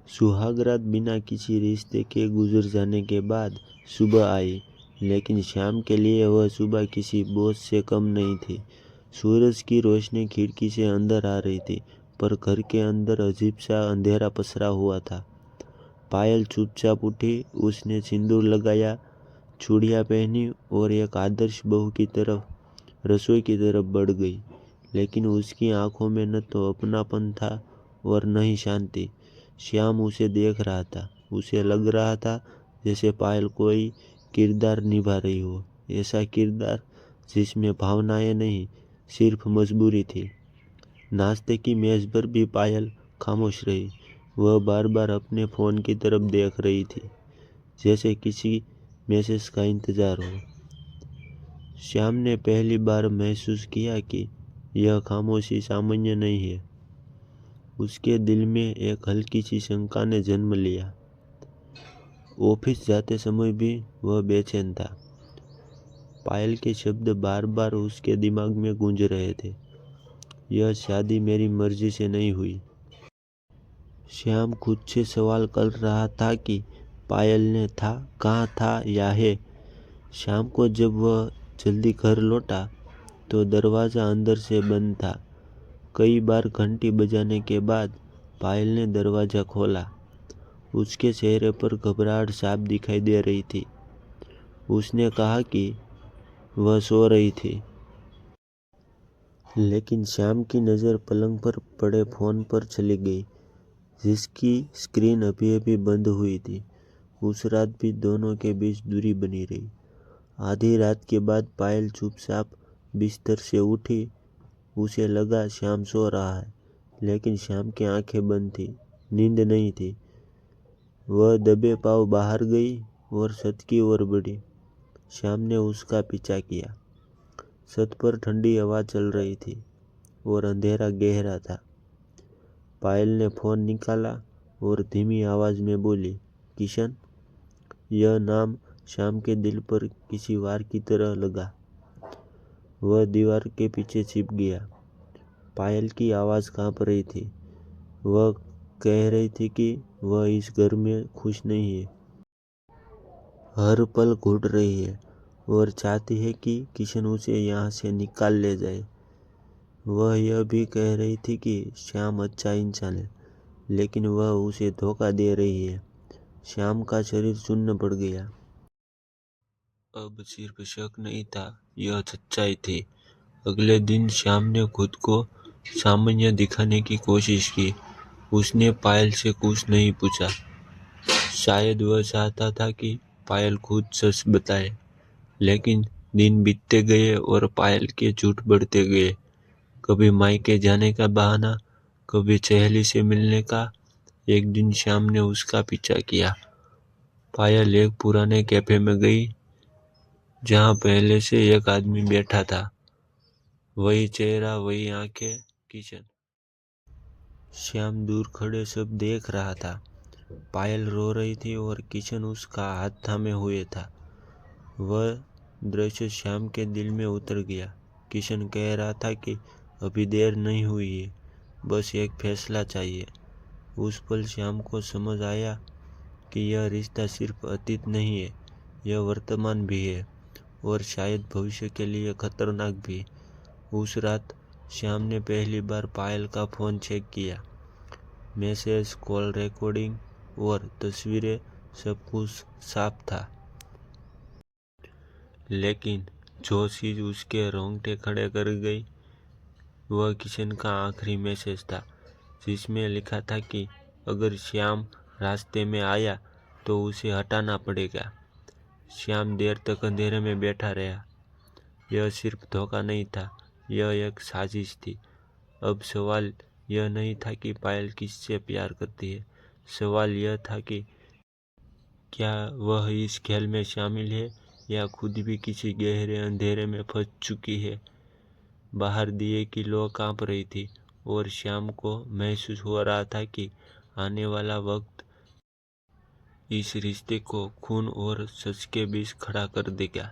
सुहागरात बिना किसी रिश्ते के गुजर जाने के बाद सुबह आई, लेकिन श्याम के लिए वह सुबह किसी बोझ से कम नहीं थी। सूरज की रोशनी खिड़की से अंदर आ रही थी, पर घर के अंदर अजीब सा अंधेरा पसरा हुआ था। पायल चुपचाप उठी, उसने सिंदूर लगाया, चूड़ियाँ पहनी और एक आदर्श बहू की तरफ रसोई की तरफ बढ़ गई। लेकिन उसकी आंखों में न तो अपनापन था और न ही शांति। श्याम उसे देख रहा था। उसे लग रहा था जैसे पायल कोई किरदार निभा रही हो, ऐसा किरदार जिसमें भावनाएं नहीं, सिर्फ मजबूरी थी। नाश्ते की मेज पर भी पायल खामोश रही। वह बार बार अपने फ़ोन की तरफ देख रही थी, जैसे किसी मैसेज का इंतज़ार हो। श्याम ने पहली बार महसूस किया कि यह खामोशी सामान्य नहीं है। उसके दिल में एक हल्की सी शंका ने जन्म लिया। ऑफिस जाते समय भी वह बेचैन था। पायल के शब्द बार बार उसके दिमाग में गूंज रहे थे, यह शादी मेरी मर्जी से नहीं हुई। श्याम खुद से सवाल कर रहा था कि पायल ने कहाँ था या है। शाम को जब वह जल्दी घर लौटा तो दरवाज़ा अंदर से बंद था। कई बार घंटी बजाने के बाद पायल ने दरवाज़ा खोला। उसके चेहरे पर घबराहट साफ दिखाई दे रही थी। उसने कहा कि वह सो रही थी, लेकिन श्याम की नज़र पलंग पर पड़े फ़ोन पर चली गई, जिसकी स्क्रीन अभी अभी बंद हुई थी। उस रात भी दोनों के बीच दूरी बनी रही। आधी रात के बाद पायल चुपचाप बिस्तर से उठी। उसे लगा श्याम सो रहा है, लेकिन श्याम की आंखें बंद थी, नींद नहीं थी। वह दबे पांव बाहर गई और छत की ओर बढ़ी। श्याम ने उसका पीछा किया। छत पर ठंडी हवा चल रही थी और अंधेरा गहरा था। पायल ने फ़ोन निकाला और धीमी आवाज़ में बोली, किशन। यह नाम श्याम के दिल पर किसी वार की तरह लगा। वह दीवार के पीछे छिप गया। पायल की आवाज़ कांप रही थी। वह कह रही थी कि वह इस घर में खुश नहीं है, हर पल घुट रही है और चाहती है कि किशन उसे यहाँ से निकाल ले जाए। वह यह भी कह रही थी कि श्याम अच्छा इंसान है, लेकिन वह उसे धोखा दे रही है। श्याम का शरीर चूर्ण पड़ गया। अब सिर्फ शक नहीं था, यह सच्चाई थी। अगले दिन श्याम ने खुद को सामान्य दिखाने की कोशिश की। उसने पायल से कुछ नहीं पूछा। शायद वह चाहता था कि पायल खुद सच बताए। लेकिन दिन बीतते गए और पायल के झूठ बढ़ते गए। कभी मायके जाने का बहाना, कभी सहेली से मिलने का। एक दिन श्याम ने उसका पीछा किया। पायल एक पुराने कैफे में गई, जहाँ पहले से एक आदमी बैठा था। वही चेहरा, वही आंखें, किशन। श्याम दूर खड़े सब देख रहा था। पायल रो रही थी और किशन उसका हाथ थामे हुए था। वह दृश्य श्याम के दिल में उतर गया। किशन कह रहा था कि अभी देर नहीं हुई है, बस एक फैसला चाहिए। उस पल श्याम को समझ आया कि यह रिश्ता सिर्फ अतीत नहीं है, यह वर्तमान भी है और शायद भविष्य के लिए खतरनाक भी। उस रात श्याम ने पहली बार पायल का फ़ोन चेक किया। मैसेज, कॉल रिकॉर्डिंग और तस्वीरें, सब कुछ साफ था। लेकिन जो चीज़ उसके रोंगटे खड़े कर गई, वह किशन का आखिरी मैसेज था, जिसमें लिखा था कि अगर श्याम रास्ते में आया तो उसे हटाना पड़ेगा। श्याम देर तक अंधेरे में बैठा रहा। यह सिर्फ धोखा नहीं था, यह एक साजिश थी। अब सवाल यह नहीं था कि पायल किससे प्यार करती है। सवाल यह था कि क्या वह इस खेल में शामिल है या खुद भी किसी गहरे अंधेरे में फंस चुकी है। बाहर दिए की लौ कांप रही थी और श्याम को महसूस हो रहा था कि आने वाला वक्त इस रिश्ते को खून और सच के बीच खड़ा कर देगा।